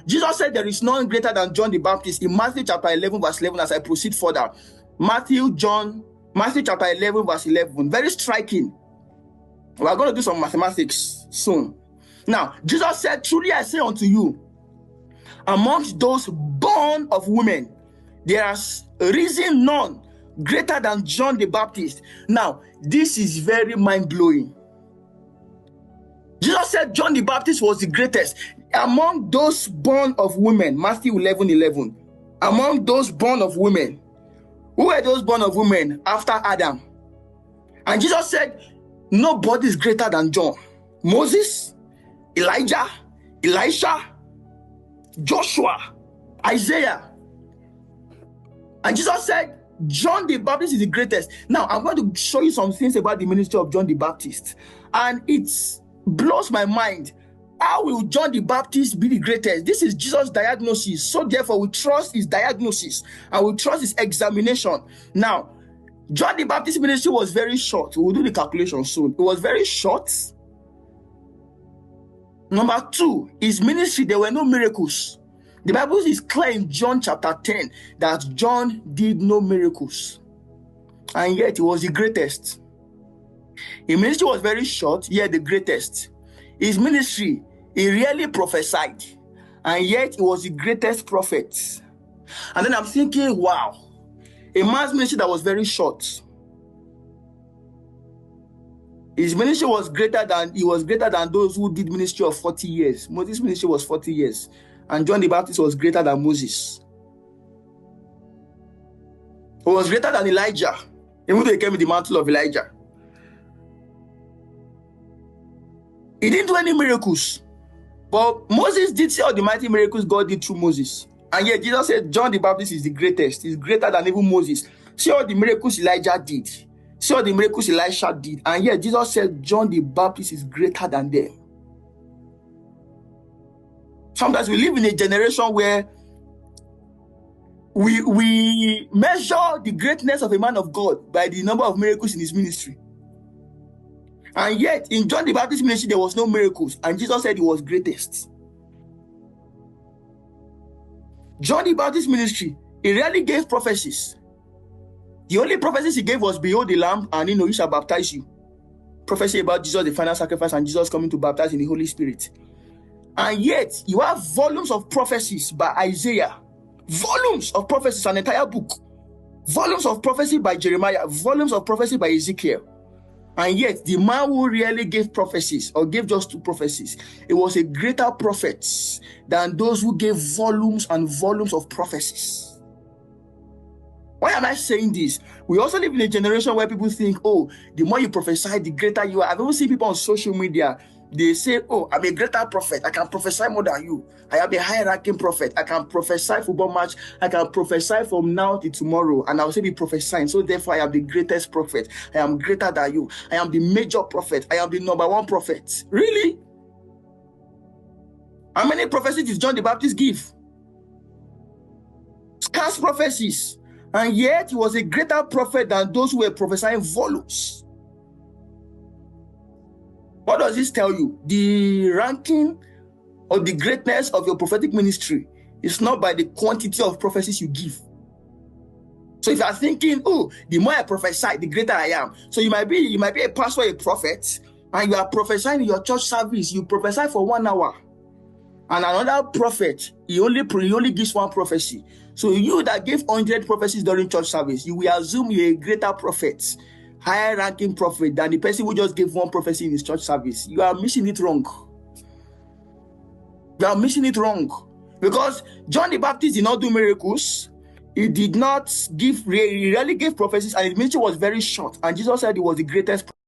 Jesus said there is none greater than John the Baptist in Matthew chapter 11 verse 11 as I proceed further. Matthew chapter 11 verse 11. Very striking. We are going to do some mathematics soon. Now, Jesus said, truly I say unto you, amongst those born of women, there has risen none greater than John the Baptist. Now, this is very mind-blowing. Jesus said John the Baptist was the greatest. Among those born of women, Matthew 11:11. Among those born of women. Who were those born of women after Adam? And Jesus said, nobody is greater than John. Moses, Elijah, Elisha, Joshua, Isaiah. And Jesus said, John the Baptist is the greatest. Now, I'm going to show you some things about the ministry of John the Baptist. And it blows my mind. How will John the Baptist be the greatest? This is Jesus' diagnosis. So therefore, we trust his diagnosis and we trust his examination. Now, John the Baptist ministry was very short. We'll do the calculation soon. It was very short. Number two, his ministry, there were no miracles. The Bible is clear in John chapter 10 that John did no miracles. And yet he was the greatest. His ministry was very short, yet the greatest. His ministry, he rarely prophesied. And yet he was the greatest prophet. And then I'm thinking, wow, a man's ministry that was very short. His ministry was greater than those who did ministry of 40 years. Moses' ministry was 40 years. And John the Baptist was greater than Moses. He was greater than Elijah, even though he came with the mantle of Elijah. He didn't do any miracles. But Moses did see all the mighty miracles God did through Moses. And yet Jesus said John the Baptist is the greatest. He's greater than even Moses. See all the miracles Elijah did. See all the miracles Elisha did. And yet Jesus said John the Baptist is greater than them. Sometimes we live in a generation where we measure the greatness of a man of God by the number of miracles in his ministry. And yet, in John the Baptist ministry, there was no miracles. And Jesus said he was greatest. John the Baptist ministry, he rarely gave prophecies. The only prophecies he gave was, behold the Lamb, and he shall baptize you. Prophecy about Jesus, the final sacrifice, and Jesus coming to baptize in the Holy Spirit. And yet, you have volumes of prophecies by Isaiah. Volumes of prophecies, an entire book. Volumes of prophecy by Jeremiah. Volumes of prophecy by Ezekiel. And yet, the man who really gave prophecies, or gave just 2 prophecies, it was a greater prophet than those who gave volumes and volumes of prophecies. Why am I saying this? We also live in a generation where people think, oh, the more you prophesy, the greater you are. I've even seen people on social media, they say, oh, I'm a greater prophet. I can prophesy more than you. I am a high-ranking prophet. I can prophesy football match. I can prophesy from now to tomorrow. And I'll say be prophesying. So therefore, I am the greatest prophet. I am greater than you. I am the major prophet. I am the number 1 prophet. Really? How many prophecies did John the Baptist give? Scarce prophecies. And yet, he was a greater prophet than those who were prophesying volumes. What does this tell you? The ranking or the greatness of your prophetic ministry is not by the quantity of prophecies you give. So if you are thinking, oh, the more I prophesy, the greater I am. So you might be a pastor, a prophet, and you are prophesying in your church service. You prophesy for 1 hour. And another prophet, he only gives 1 prophecy. So you that gave 100 prophecies during church service, you will assume you're a greater prophet, higher ranking prophet than the person who just gave 1 prophecy in his church service. You are missing it wrong. You are missing it wrong. Because John the Baptist did not do miracles. He did not give, he rarely gave prophecies, and his ministry was very short. And Jesus said he was the greatest prophet.